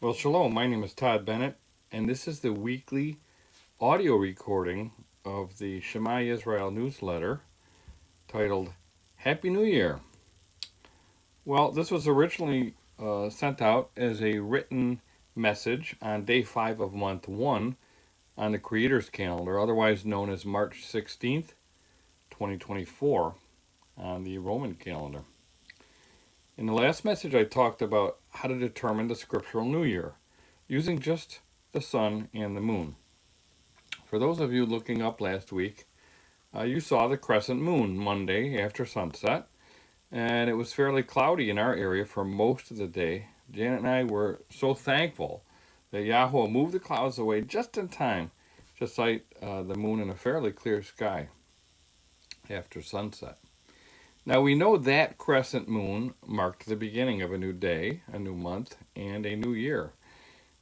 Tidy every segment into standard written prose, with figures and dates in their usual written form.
Well, shalom. My name is Todd Bennett, and this is the weekly audio recording of the Shema Israel newsletter titled Happy New Year. Well, this was originally sent out as a written message on day 5 of month 1 on the Creator's calendar, otherwise known as March 16th, 2024, on the Roman calendar. In the last message, I talked about how to determine the Scriptural New Year using just the sun and the moon. For those of you looking up last week, you saw the crescent moon Monday after sunset, and it was fairly cloudy in our area for most of the day. Janet and I were so thankful that Yahuwah moved the clouds away just in time to sight the moon in a fairly clear sky after sunset. Now we know that crescent moon marked the beginning of a new day, a new month, and a new year.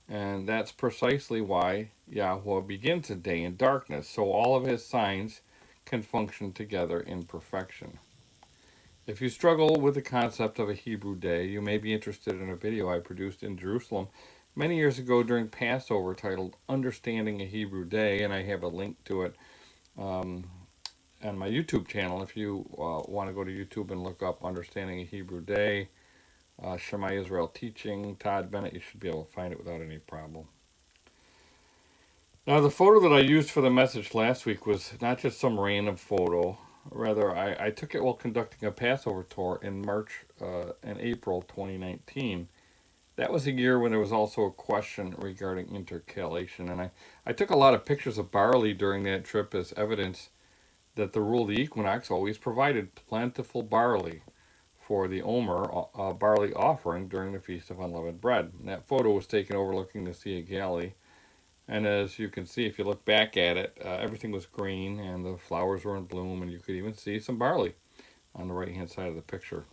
And that's precisely why Yahuwah begins a day in darkness, so all of his signs can function together in perfection. If you struggle with the concept of a Hebrew day, you may be interested in a video I produced in Jerusalem many years ago during Passover titled Understanding a Hebrew Day, and I have a link to it on my YouTube channel. If you want to go to YouTube and look up Understanding a Hebrew Day, Shema Israel teaching, Todd Bennett, you should be able to find it without any problem. Now, the photo that I used for the message last week was not just some random photo. Rather, I took it while conducting a Passover tour in March and April 2019. That was a year when there was also a question regarding intercalation. And I took a lot of pictures of barley during that trip as evidence that the rule of the equinox always provided plentiful barley for the Omer barley offering during the Feast of Unleavened Bread. And that photo was taken overlooking the Sea of Galilee. And as you can see, if you look back at it, everything was green and the flowers were in bloom, and you could even see some barley on the right-hand side of the picture.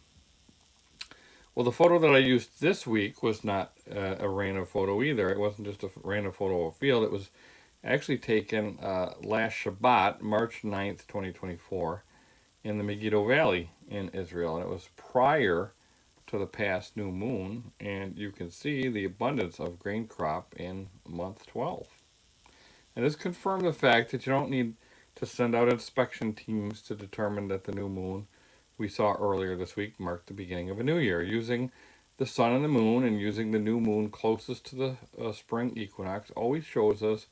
Well, the photo that I used this week was not a random photo either. It wasn't just a random photo of a field. It was actually taken last Shabbat, March 9th, 2024, in the Megiddo Valley in Israel. And it was prior to the past new moon, and you can see the abundance of grain crop in month 12. And this confirmed the fact that you don't need to send out inspection teams to determine that the new moon we saw earlier this week marked the beginning of a new year. Using the sun and the moon and using the new moon closest to the spring equinox always shows us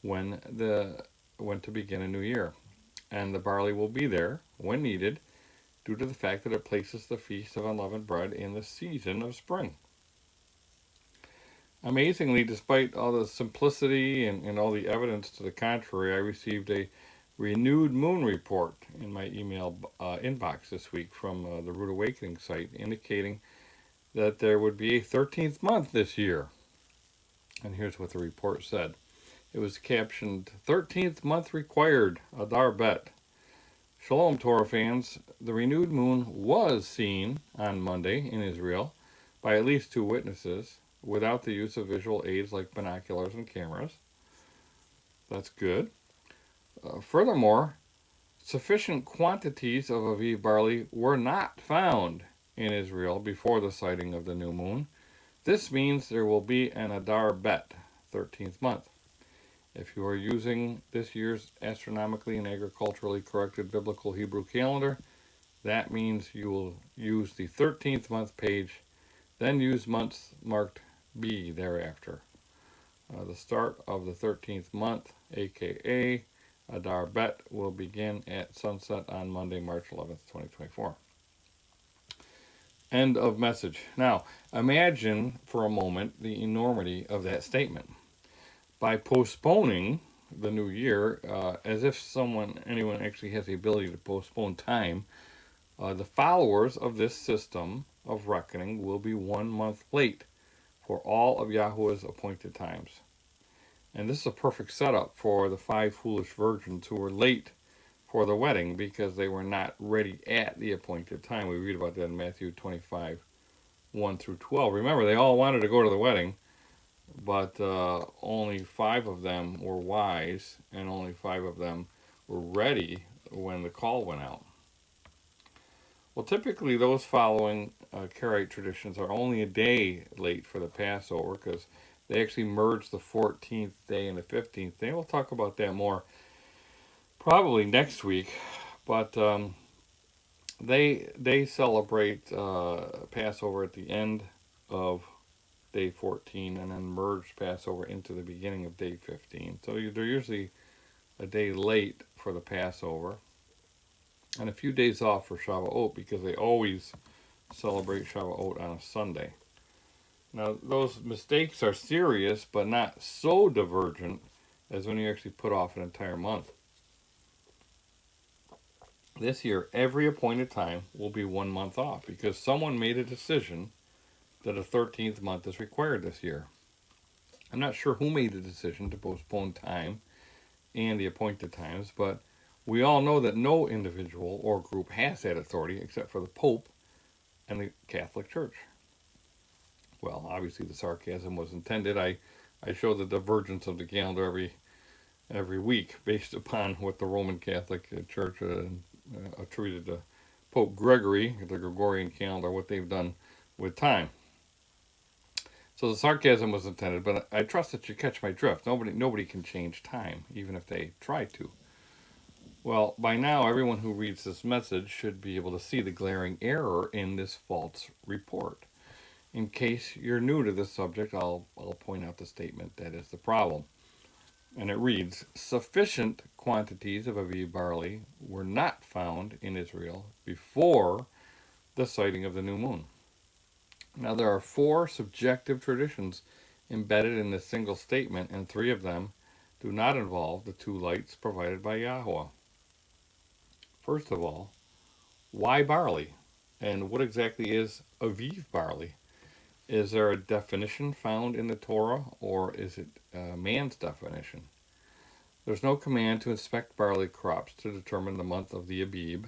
when to begin a new year. And the barley will be there when needed, due to the fact that it places the Feast of Unleavened Bread in the season of spring. Amazingly, despite all the simplicity and all the evidence to the contrary, I received a renewed moon report in my email inbox this week from the Root Awakening site, indicating that there would be a 13th month this year. And here's what the report said. It was captioned, 13th month required, Adar Bet. Shalom, Torah fans. The renewed moon was seen on Monday in Israel by at least 2 witnesses without the use of visual aids like binoculars and cameras. That's good. Furthermore, sufficient quantities of Aviv barley were not found in Israel before the sighting of the new moon. This means there will be an Adar Bet, 13th month. If you are using this year's astronomically and agriculturally corrected biblical Hebrew calendar, that means you will use the 13th month page, then use months marked B thereafter. The start of the 13th month, aka Adar Bet, will begin at sunset on Monday, March 11th, 2024. End of message. Now, imagine for a moment the enormity of that statement. By postponing the new year, as if anyone actually has the ability to postpone time, the followers of this system of reckoning will be 1 month late for all of Yahuwah's appointed times. And this is a perfect setup for the 5 foolish virgins who were late for the wedding because they were not ready at the appointed time. We read about that in Matthew 25, 1 through 12. Remember, they all wanted to go to the wedding, but only 5 of them were wise, and only 5 of them were ready when the call went out. Well, typically those following Karaite traditions are only a day late for the Passover because they actually merged the 14th day and the 15th day. We'll talk about that more probably next week. But they celebrate Passover at the end of day 14 and then merge Passover into the beginning of day 15. So they're usually a day late for the Passover and a few days off for Shavuot because they always celebrate Shavuot on a Sunday. Now, those mistakes are serious, but not so divergent as when you actually put off an entire month. This year, every appointed time will be 1 month off because someone made a decision that a 13th month is required this year. I'm not sure who made the decision to postpone time and the appointed times, but we all know that no individual or group has that authority except for the Pope and the Catholic Church. Well, obviously the sarcasm was intended. I show the divergence of the calendar every week based upon what the Roman Catholic Church attributed to Pope Gregory, the Gregorian calendar, what they've done with time. So the sarcasm was intended, but I trust that you catch my drift. Nobody can change time, even if they try to. Well, by now, everyone who reads this message should be able to see the glaring error in this false report. In case you're new to this subject, I'll point out the statement that is the problem. And it reads, sufficient quantities of Aviv barley were not found in Israel before the sighting of the new moon. Now, there are 4 subjective traditions embedded in this single statement, and 3 of them do not involve the 2 lights provided by Yahuwah. First of all, why barley? And what exactly is Aviv barley? Is there a definition found in the Torah, or is it man's definition? There's no command to inspect barley crops to determine the month of the Abib,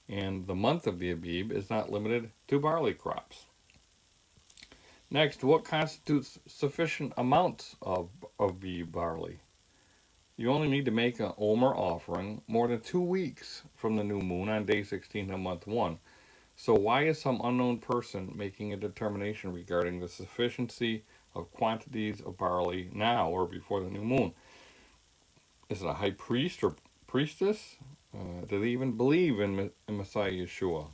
and the month of the Abib is not limited to barley crops. Next, what constitutes sufficient amounts of Abib barley? You only need to make an Omer offering more than 2 weeks from the new moon on day 16 of month 1. So why is some unknown person making a determination regarding the sufficiency of quantities of barley now or before the new moon? Is it a high priest or priestess? Do they even believe in Messiah Yeshua?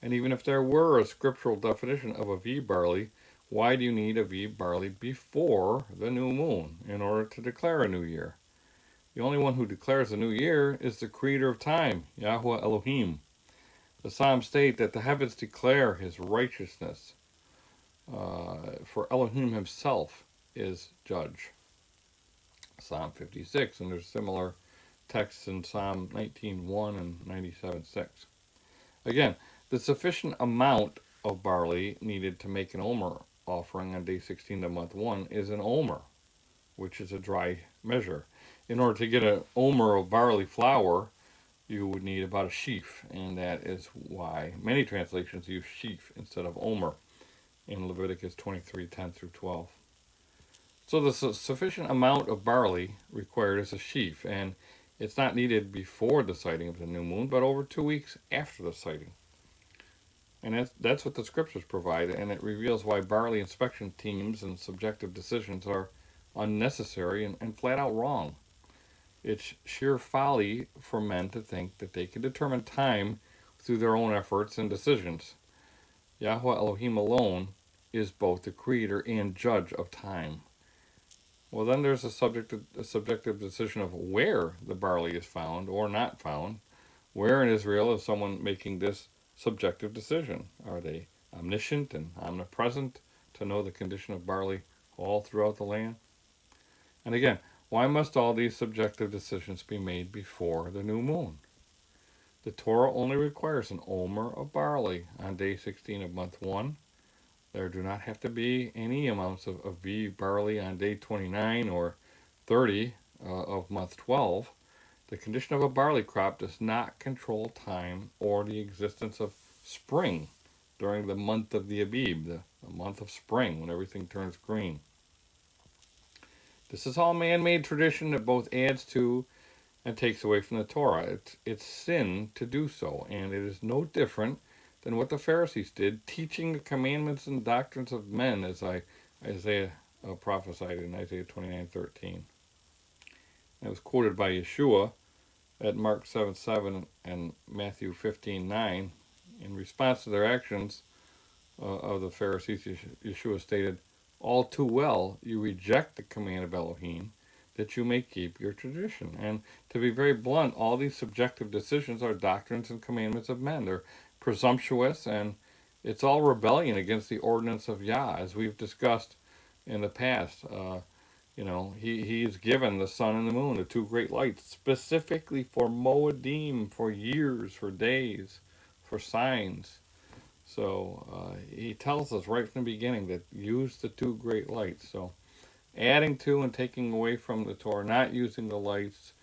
And even if there were a scriptural definition of Aviv barley, why do you need Aviv barley before the new moon in order to declare a new year? The only one who declares a new year is the creator of time, Yahuwah Elohim. The Psalms state that the heavens declare his righteousness, for Elohim himself is judge. Psalm 56, and there's similar texts in Psalm 19:1 and 97:6. Again, the sufficient amount of barley needed to make an Omer offering on day 16 of month 1 is an Omer, which is a dry measure. In order to get an Omer of barley flour, you would need about a sheaf, and that is why many translations use sheaf instead of Omer in Leviticus 23:10 through 12. So the sufficient amount of barley required is a sheaf, and it's not needed before the sighting of the new moon, but over 2 weeks after the sighting. And that's what the scriptures provide, and it reveals why barley inspection teams and subjective decisions are unnecessary and flat out wrong. It's sheer folly for men to think that they can determine time through their own efforts and decisions. Yahweh Elohim alone is both the creator and judge of time. Well, then there's a subjective decision of where the barley is found or not found. Where in Israel is someone making this subjective decision? Are they omniscient and omnipresent to know the condition of barley all throughout the land? And again, why must all these subjective decisions be made before the new moon? The Torah only requires an omer of barley on day 16 of month 1. There do not have to be any amounts of Aviv barley on day 29 or 30 of month 12. The condition of a barley crop does not control time or the existence of spring during the month of the Abib, the month of spring when everything turns green. This is all man-made tradition that both adds to and takes away from the Torah. It's sin to do so, and it is no different than what the Pharisees did, teaching the commandments and doctrines of men, as Isaiah prophesied in Isaiah 29:13. That was quoted by Yeshua at Mark 7:7 and Matthew 15:9. In response to their actions of the Pharisees, Yeshua stated, "All too well, you reject the command of Elohim, that you may keep your tradition." And to be very blunt, all these subjective decisions are doctrines and commandments of men. They're presumptuous, and it's all rebellion against the ordinance of Yah, as we've discussed in the past. He's given the sun and the moon, the two great lights, specifically for Moedim, for years, for days, for signs. So he tells us right from the beginning that use the two great lights. So adding to and taking away from the Torah, not using the lights,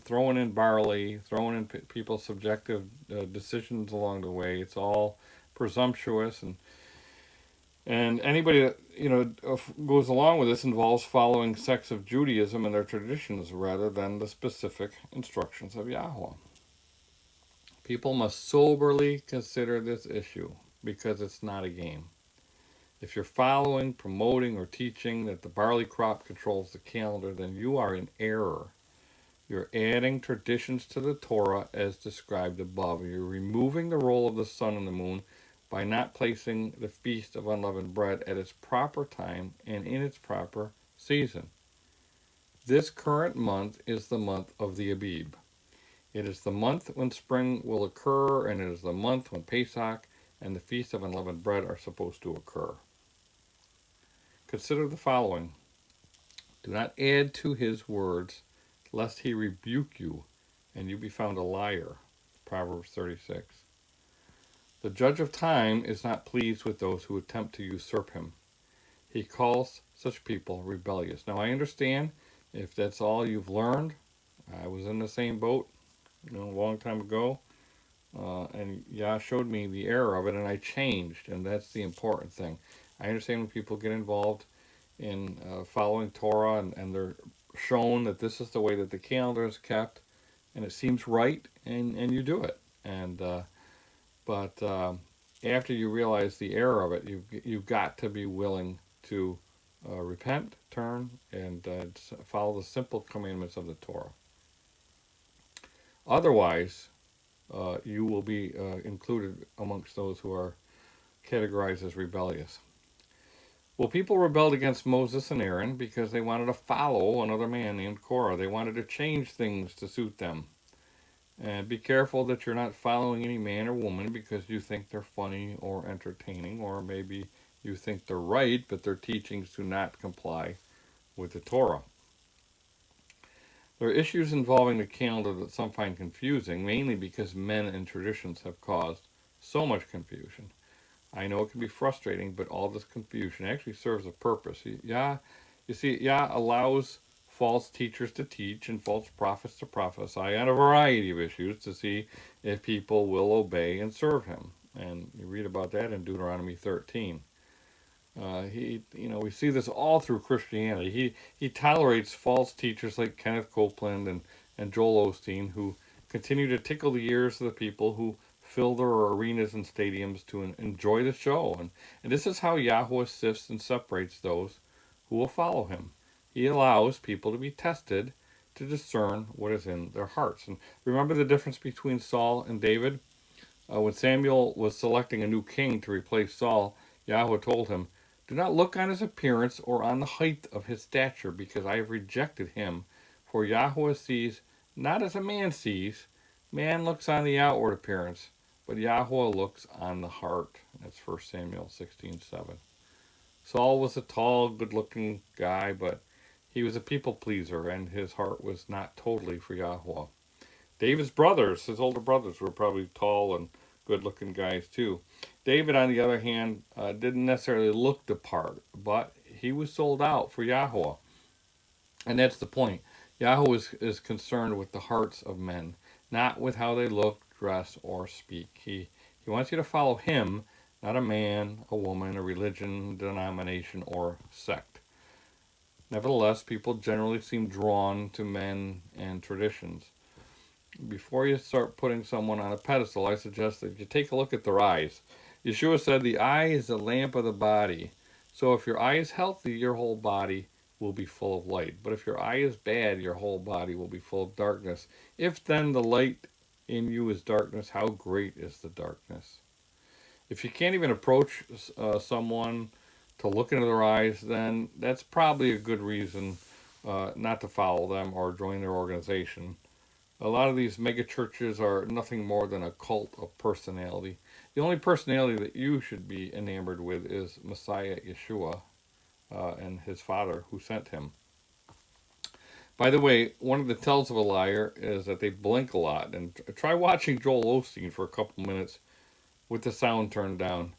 throwing in barley, throwing in people's subjective decisions along the way, it's all presumptuous, and anybody that goes along with this involves following sects of Judaism and their traditions rather than the specific instructions of Yahweh. People must soberly consider this issue because it's not a game. If you're following, promoting, or teaching that the barley crop controls the calendar, then you are in error. You're adding traditions to the Torah as described above. You're removing the role of the sun and the moon by not placing the Feast of Unleavened Bread at its proper time and in its proper season. This current month is the month of the Abib. It is the month when spring will occur, and it is the month when Pesach and the Feast of Unleavened Bread are supposed to occur. Consider the following. Do not add to his words, lest he rebuke you, and you be found a liar. Proverbs 36. The judge of time is not pleased with those who attempt to usurp him. He calls such people rebellious. Now, I understand if that's all you've learned. I was in the same boat a long time ago, and Yah showed me the error of it, and I changed, and that's the important thing. I understand when people get involved in following Torah, and they're shown that this is the way that the calendar is kept, and it seems right, and you do it. But after you realize the error of it, you've got to be willing to repent, turn, and follow the simple commandments of the Torah. Otherwise, you will be included amongst those who are categorized as rebellious. Well, people rebelled against Moses and Aaron because they wanted to follow another man named Korah. They wanted to change things to suit them. And be careful that you're not following any man or woman because you think they're funny or entertaining, or maybe you think they're right, but their teachings do not comply with the Torah. There are issues involving the calendar that some find confusing, mainly because men and traditions have caused so much confusion. I know it can be frustrating, but all this confusion actually serves a purpose. Yah allows false teachers to teach and false prophets to prophesy on a variety of issues to see if people will obey and serve him. And you read about that in Deuteronomy 13. We see this all through Christianity. He tolerates false teachers like Kenneth Copeland and Joel Osteen, who continue to tickle the ears of the people who fill their arenas and stadiums to enjoy the show. And this is how Yahweh sifts and separates those who will follow him. He allows people to be tested to discern what is in their hearts. And remember the difference between Saul and David? When Samuel was selecting a new king to replace Saul, Yahweh told him, "Do not look on his appearance or on the height of his stature, because I have rejected him. For Yahweh sees not as a man sees. Man looks on the outward appearance, but Yahweh looks on the heart." That's 1 Samuel 16:7. Saul was a tall, good-looking guy, but he was a people pleaser, and his heart was not totally for Yahweh. David's brothers, his older brothers, were probably tall and good-looking guys too. David, on the other hand, didn't necessarily look the part, but he was sold out for Yahweh. And that's the point. Yahweh is concerned with the hearts of men, not with how they look, dress, or speak. He wants you to follow him, not a man, a woman, a religion, denomination, or sect. Nevertheless, people generally seem drawn to men and traditions. Before you start putting someone on a pedestal, I suggest that you take a look at their eyes. Yeshua said the eye is the lamp of the body. So if your eye is healthy, your whole body will be full of light. But if your eye is bad, your whole body will be full of darkness. If then the light in you is darkness, how great is the darkness? If you can't even approach someone to look into their eyes, then that's probably a good reason not to follow them or join their organization. A lot of these mega churches are nothing more than a cult of personality. The only personality that you should be enamored with is Messiah Yeshua and his Father who sent him. By the way, one of the tells of a liar is that they blink a lot. And try watching Joel Osteen for a couple minutes with the sound turned down.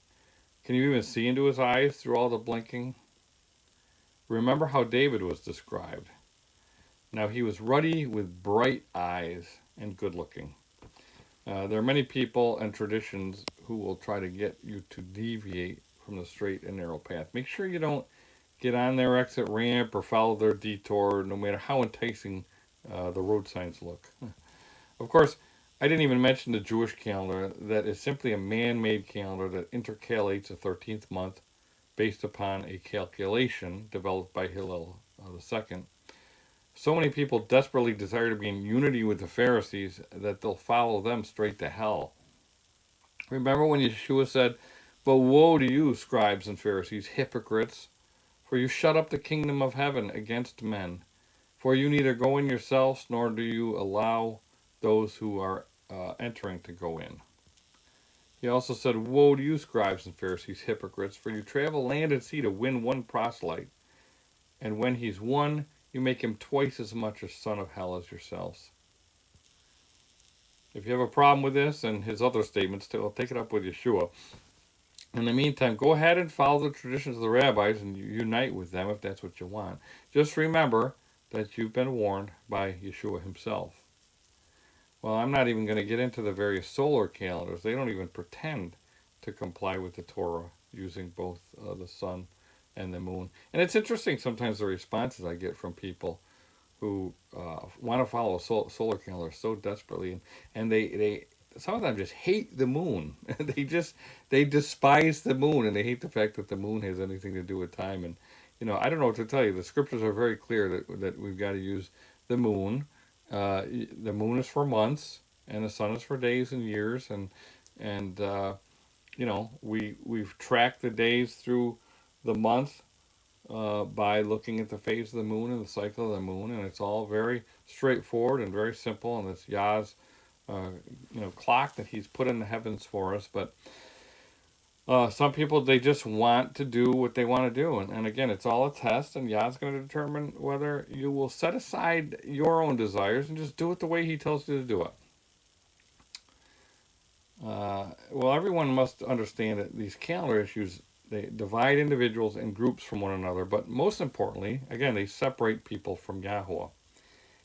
Can you even see into his eyes through all the blinking? Remember how David was described. Now he was ruddy with bright eyes and good looking. There are many people and traditions who will try to get you to deviate from the straight and narrow path. Make sure you don't get on their exit ramp or follow their detour, no matter how enticing the road signs look. Of course, I didn't even mention the Jewish calendar that is simply a man-made calendar that intercalates a 13th month based upon a calculation developed by Hillel II. So many people desperately desire to be in unity with the Pharisees that they'll follow them straight to hell. Remember when Yeshua said, "But woe to you, scribes and Pharisees, hypocrites, for you shut up the kingdom of heaven against men. For you neither go in yourselves, nor do you allow those who are entering to go in." He also said, "Woe to you, scribes and Pharisees, hypocrites, for you travel land and sea to win one proselyte, and when he's won, you make him twice as much a son of hell as yourselves." If you have a problem with this and his other statements, take it up with Yeshua. In the meantime, go ahead and follow the traditions of the rabbis and unite with them if that's what you want. Just remember that you've been warned by Yeshua himself. Well, I'm not even going to get into the various solar calendars. They don't even pretend to comply with the Torah using both the sun and the moon. And it's interesting sometimes the responses I get from people who want to follow a solar calendar so desperately, and they some of them just hate the moon. They despise the moon, and they hate the fact that the moon has anything to do with time. And I don't know what to tell you. The scriptures are very clear that we've got to use the moon. The moon is for months, and the sun is for days and years, and we've tracked the days through the month by looking at the phase of the moon and the cycle of the moon, and it's all very straightforward and very simple. And it's Yah's, clock that He's put in the heavens for us. But some people, they just want to do what they want to do, and again, it's all a test, and Yah's going to determine whether you will set aside your own desires and just do it the way He tells you to do it. Well, everyone must understand that these calendar issues, they divide individuals and groups from one another, but most importantly, again, they separate people from Yahuwah.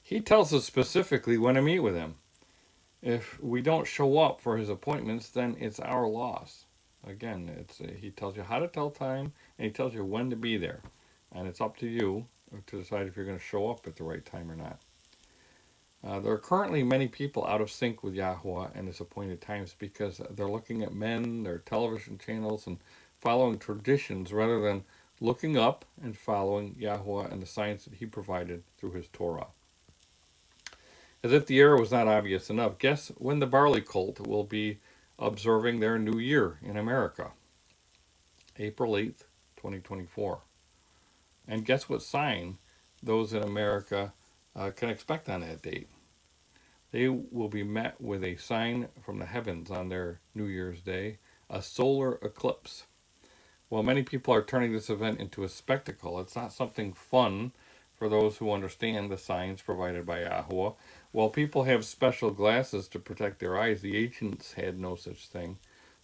He tells us specifically when to meet with Him. If we don't show up for His appointments, then it's our loss. Again, He tells you how to tell time, and He tells you when to be there. And it's up to you to decide if you're going to show up at the right time or not. There are currently many people out of sync with Yahuwah and His appointed times because they're looking at men, their television channels, and following traditions rather than looking up and following Yahuwah and the signs that He provided through His Torah. As if the error was not obvious enough, guess when the barley cult will be observing their new year in America? April 8th, 2024. And guess what sign those in America can expect on that date? They will be met with a sign from the heavens on their New Year's Day, a solar eclipse. While many people are turning this event into a spectacle, it's not something fun for those who understand the signs provided by Yahuwah. While people have special glasses to protect their eyes, the ancients had no such thing.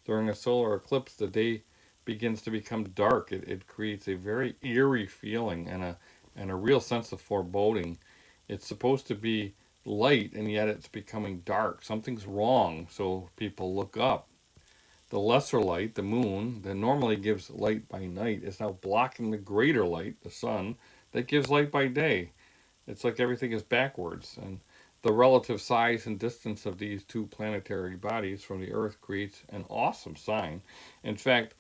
During a solar eclipse, the day begins to become dark. It creates a very eerie feeling and a real sense of foreboding. It's supposed to be light, and yet it's becoming dark. Something's wrong, so people look up. The lesser light, the moon, that normally gives light by night, is now blocking the greater light, the sun, that gives light by day. It's like everything is backwards. And The relative size and distance of these two planetary bodies from the Earth creates an awesome sign. In fact,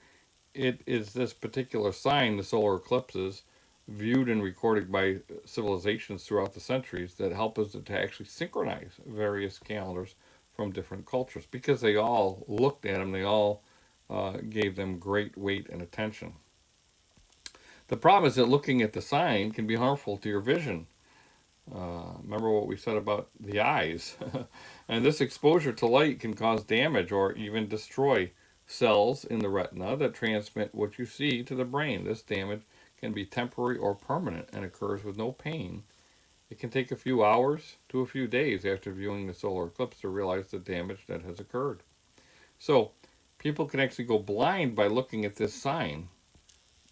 it is this particular sign, the solar eclipses, viewed and recorded by civilizations throughout the centuries, that help us to actually synchronize various calendars from different cultures, because they all looked at them, they all gave them great weight and attention. The problem is that looking at the sign can be harmful to your vision. Remember what we said about the eyes. And this exposure to light can cause damage or even destroy cells in the retina that transmit what you see to the brain. This damage can be temporary or permanent and occurs with no pain. It can take a few hours to a few days after viewing the solar eclipse to realize the damage that has occurred. So, people can actually go blind by looking at this sign.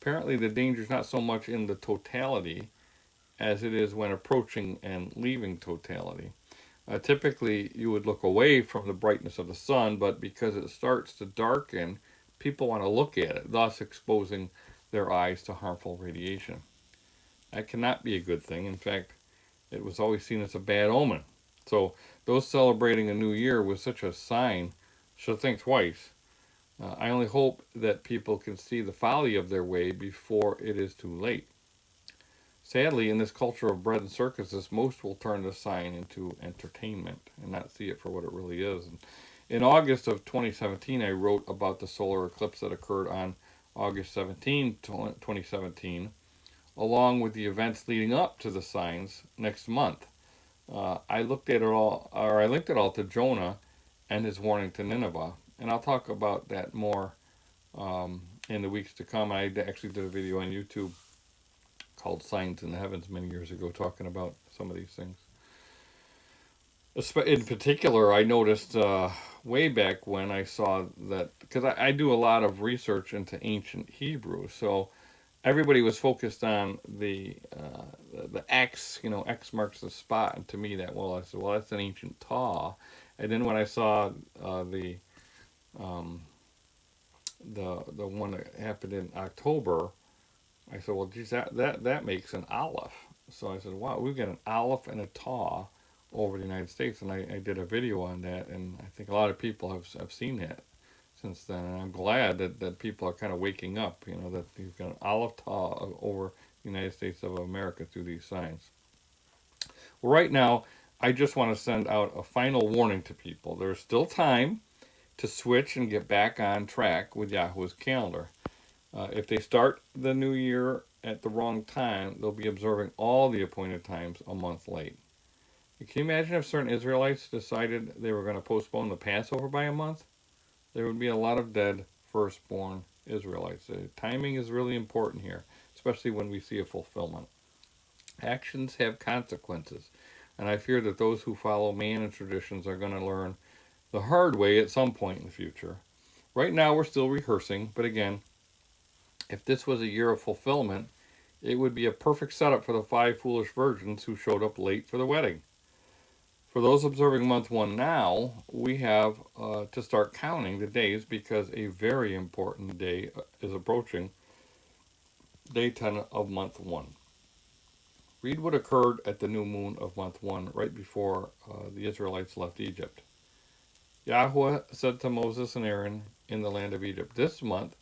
Apparently, the danger is not so much in the totality as it is when approaching and leaving totality. Typically, you would look away from the brightness of the sun, but because it starts to darken, people want to look at it, thus exposing their eyes to harmful radiation. That cannot be a good thing. In fact, it was always seen as a bad omen. So those celebrating a new year with such a sign should think twice. I only hope that people can see the folly of their way before it is too late. Sadly, in this culture of bread and circuses, most will turn this sign into entertainment and not see it for what it really is. And in August of 2017, I wrote about the solar eclipse that occurred on August 17, 2017, along with the events leading up to the signs next month. I linked it all to Jonah and his warning to Nineveh, and I'll talk about that more in the weeks to come. I actually did a video on YouTube called Signs in the Heavens many years ago, talking about some of these things. In particular, I noticed way back when I saw that, because I do a lot of research into ancient Hebrew, so everybody was focused on the X, X marks the spot, and to me I said, well, that's an ancient taw. And then when I saw the one that happened in October, I said, well, geez, that makes an aleph. So I said, wow, we've got an aleph and a taw over the United States, and I did a video on that, and I think a lot of people have seen that since then, and I'm glad that people are kind of waking up, that you've got an aleph taw over the United States of America through these signs. Well, right now, I just want to send out a final warning to people. There's still time to switch and get back on track with Yahuwah's calendar. If they start the new year at the wrong time, they'll be observing all the appointed times a month late. Can you imagine if certain Israelites decided they were going to postpone the Passover by a month? There would be a lot of dead firstborn Israelites. Timing is really important here, especially when we see a fulfillment. Actions have consequences, and I fear that those who follow man and traditions are going to learn the hard way at some point in the future. Right now, we're still rehearsing, but again, if this was a year of fulfillment, it would be a perfect setup for the 5 foolish virgins who showed up late for the wedding. For those observing month 1 now, we have to start counting the days, because a very important day is approaching, day 10 of month 1. Read what occurred at the new moon of month 1, right before the Israelites left Egypt. Yahuwah said to Moses and Aaron in the land of Egypt, "This month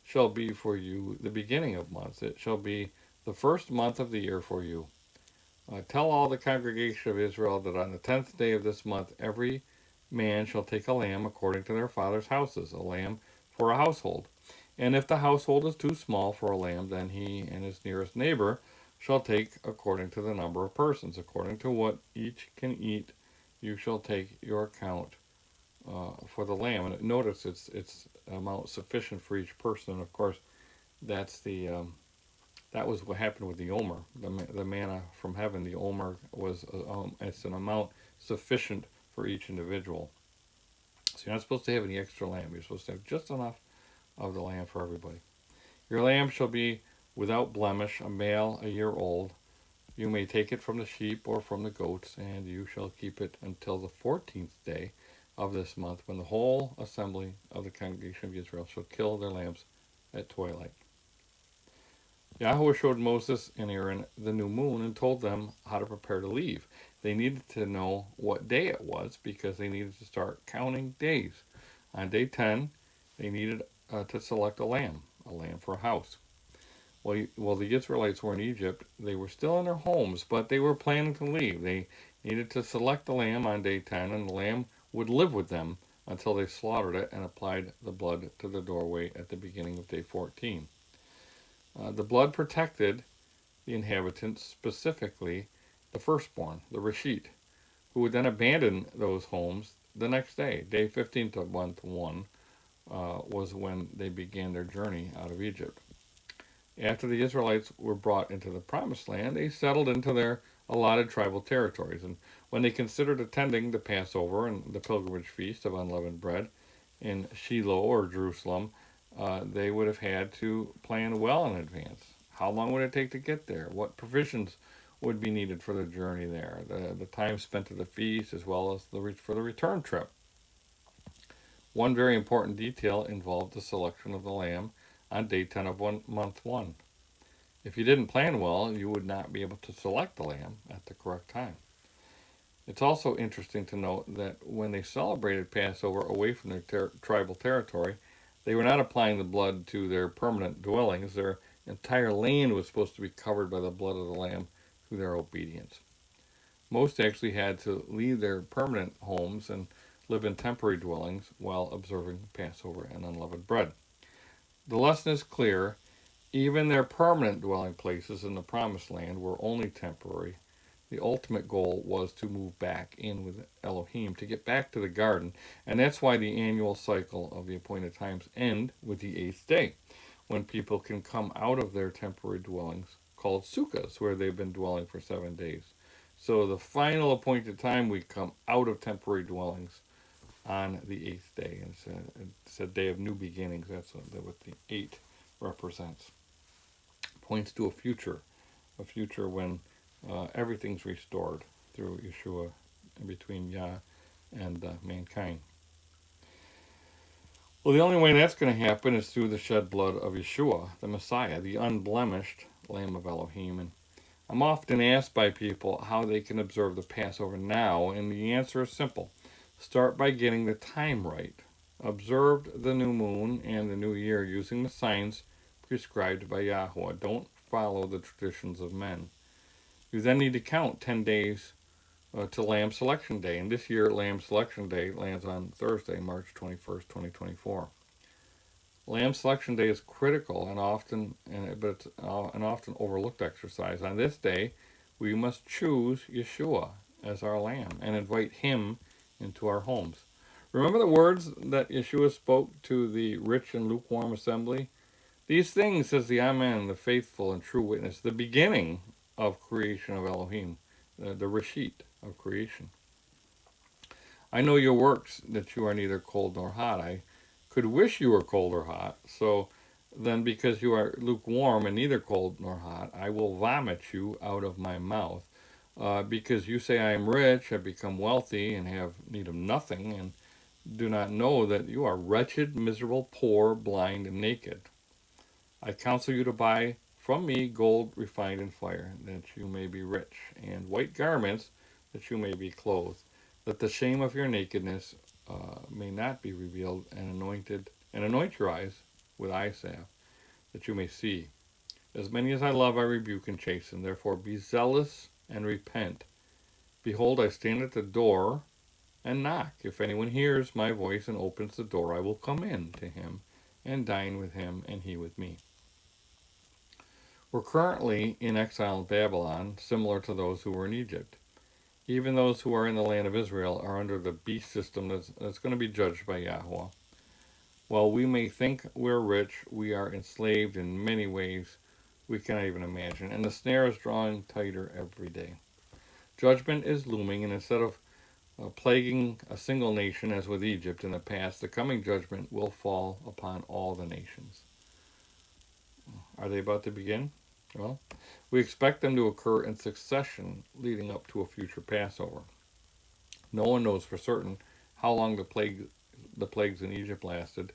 shall be for you the beginning of months. It shall be the first month of the year for you. Tell all the congregation of Israel that on the 10th day of this month every man shall take a lamb according to their father's houses, a lamb for a household. And if the household is too small for a lamb, then he and his nearest neighbor shall take according to the number of persons. According to what each can eat, you shall take your account for the lamb." And notice it's amount sufficient for each person. And of course, that's that was what happened with the omer, the manna from heaven. The omer was it's an amount sufficient for each individual. So you're not supposed to have any extra lamb. You're supposed to have just enough of the lamb for everybody. Your lamb shall be without blemish, a male, a year old. You may take it from the sheep or from the goats, and you shall keep it until the 14th day of this month, when the whole assembly of the congregation of Israel shall kill their lambs at twilight. Yahweh showed Moses and Aaron the new moon and told them how to prepare to leave. They needed to know what day it was because they needed to start counting days. On day 10, they needed to select a lamb for a house. While the Israelites were in Egypt, they were still in their homes, but they were planning to leave. They needed to select the lamb on day 10, and the lamb would live with them until they slaughtered it and applied the blood to the doorway at the beginning of day 14. The blood protected the inhabitants, specifically the firstborn, the Reshit, who would then abandon those homes the next day. Day 15 to month 1 was when they began their journey out of Egypt. After the Israelites were brought into the Promised Land, they settled into their allotted tribal territories. And when they considered attending the Passover and the pilgrimage feast of unleavened bread in Shiloh or Jerusalem, they would have had to plan well in advance. How long would it take to get there? What provisions would be needed for the journey there? The time spent at the feast, as well as for the return trip. One very important detail involved the selection of the lamb on day 10 of month 1. If you didn't plan well, you would not be able to select the lamb at the correct time. It's also interesting to note that when they celebrated Passover away from their tribal territory, they were not applying the blood to their permanent dwellings. Their entire land was supposed to be covered by the blood of the lamb through their obedience. Most actually had to leave their permanent homes and live in temporary dwellings while observing Passover and unleavened bread. The lesson is clear. Even their permanent dwelling places in the Promised Land were only temporary. The ultimate goal was to move back in with Elohim, to get back to the garden, and that's why the annual cycle of the appointed times end with the 8th day, when people can come out of their temporary dwellings, called sukkahs, where they've been dwelling for 7 days. So the final appointed time, we come out of temporary dwellings on the 8th day. It's a day of new beginnings. That's what the 8 represents. Points to a future when everything's restored through Yeshua, between Yah and mankind. Well, the only way that's going to happen is through the shed blood of Yeshua, the Messiah, the unblemished Lamb of Elohim. And I'm often asked by people how they can observe the Passover now, and the answer is simple. Start by getting the time right. Observe the new moon and the new year using the signs prescribed by Yahweh. Don't follow the traditions of men. You then need to count 10 days to Lamb Selection Day. And this year, Lamb Selection Day lands on Thursday, March 21st, 2024. Lamb Selection Day is critical but it's an often overlooked exercise. On this day, we must choose Yeshua as our Lamb and invite Him into our homes. Remember the words that Yeshua spoke to the rich and lukewarm assembly? These things, says the Amen, the faithful and true witness, the beginning of creation of Elohim, the Reshit of creation. I know your works, that you are neither cold nor hot. I could wish you were cold or hot. So then, because you are lukewarm and neither cold nor hot, I will vomit you out of my mouth. Because you say, I am rich, have become wealthy, and have need of nothing, and do not know that you are wretched, miserable, poor, blind, and naked. I counsel you to buy from me gold refined in fire, that you may be rich, and white garments, that you may be clothed, that the shame of your nakedness may not be revealed, and anoint your eyes with eye salve, that you may see. As many as I love, I rebuke and chasten. Therefore be zealous and repent. Behold, I stand at the door and knock. If anyone hears my voice and opens the door, I will come in to him and dine with him, and he with me. We're currently in exile in Babylon, similar to those who were in Egypt. Even those who are in the land of Israel are under the beast system that's going to be judged by Yahweh. While we may think we're rich, we are enslaved in many ways we cannot even imagine, and the snare is drawing tighter every day. Judgment is looming, and instead of plaguing a single nation as with Egypt in the past, the coming judgment will fall upon all the nations. Are they about to begin? Well, we expect them to occur in succession leading up to a future Passover. No one knows for certain how long the plagues in Egypt lasted.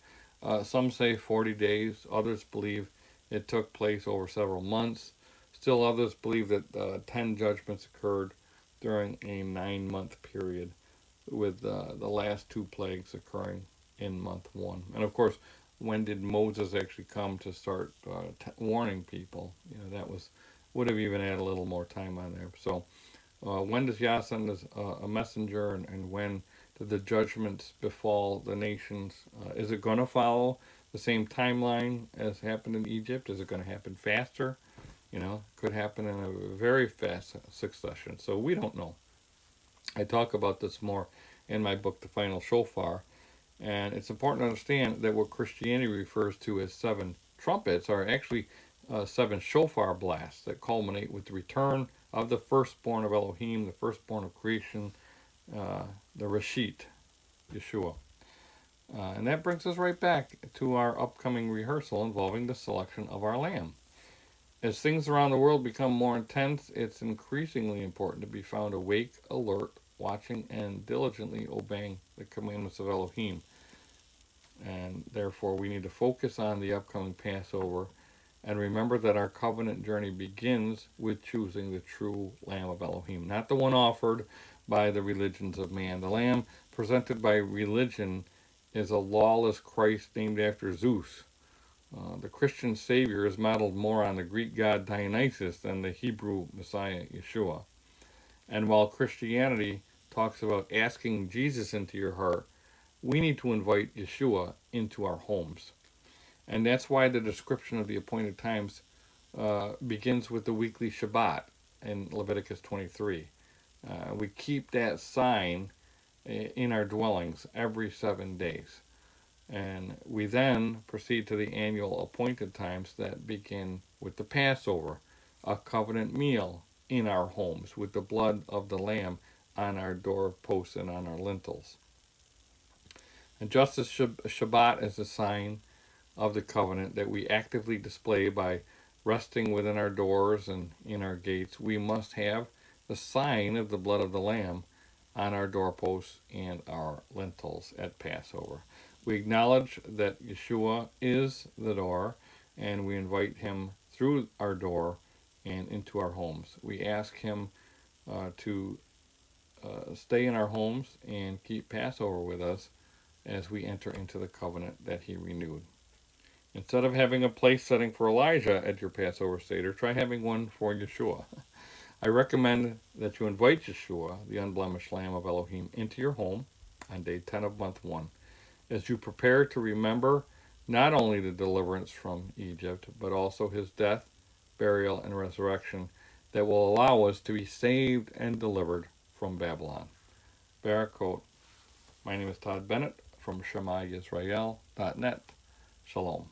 Some say 40 days. Others believe It took place over several months. Still others believe that 10 judgments occurred during a 9-month period, with the last 2 plagues occurring in month 1. And of course, when did Moses actually come to start warning people? That would have even had a little more time on there. So when does Yah send a messenger, and when did the judgments befall the nations? Is it going to follow the same timeline as happened in Egypt? Is it going to happen faster? Could happen in a very fast succession. So we don't know. I talk about this more in my book, The Final Shofar. And it's important to understand that what Christianity refers to as 7 trumpets are actually 7 shofar blasts that culminate with the return of the firstborn of Elohim, the firstborn of creation, the Rashit, Yeshua. And that brings us right back to our upcoming rehearsal involving the selection of our lamb. As things around the world become more intense, it's increasingly important to be found awake, alert, watching, and diligently obeying the commandments of Elohim. And therefore, we need to focus on the upcoming Passover and remember that our covenant journey begins with choosing the true Lamb of Elohim, not the one offered by the religions of man. The Lamb presented by religion is a lawless Christ named after Zeus. The Christian Savior is modeled more on the Greek god Dionysus than the Hebrew Messiah, Yeshua. And while Christianity talks about asking Jesus into your heart, we need to invite Yeshua into our homes. And that's why the description of the appointed times begins with the weekly Shabbat in Leviticus 23. We keep that sign in our dwellings every 7 days. And we then proceed to the annual appointed times that begin with the Passover, a covenant meal in our homes with the blood of the Lamb on our doorposts and on our lintels. And just as Shabbat is a sign of the covenant that we actively display by resting within our doors and in our gates, we must have the sign of the blood of the Lamb on our doorposts and our lintels at Passover. We acknowledge that Yeshua is the door, and we invite him through our door and into our homes. We ask him to stay in our homes and keep Passover with us as we enter into the covenant that he renewed. Instead of having a place setting for Elijah at your Passover Seder, try having one for Yeshua. I recommend that you invite Yeshua, the unblemished Lamb of Elohim, into your home on day 10 of month 1, as you prepare to remember not only the deliverance from Egypt, but also his death, burial, and resurrection that will allow us to be saved and delivered from Babylon. Barakot. My name is Todd Bennett from ShemaYisrael.net. Shalom.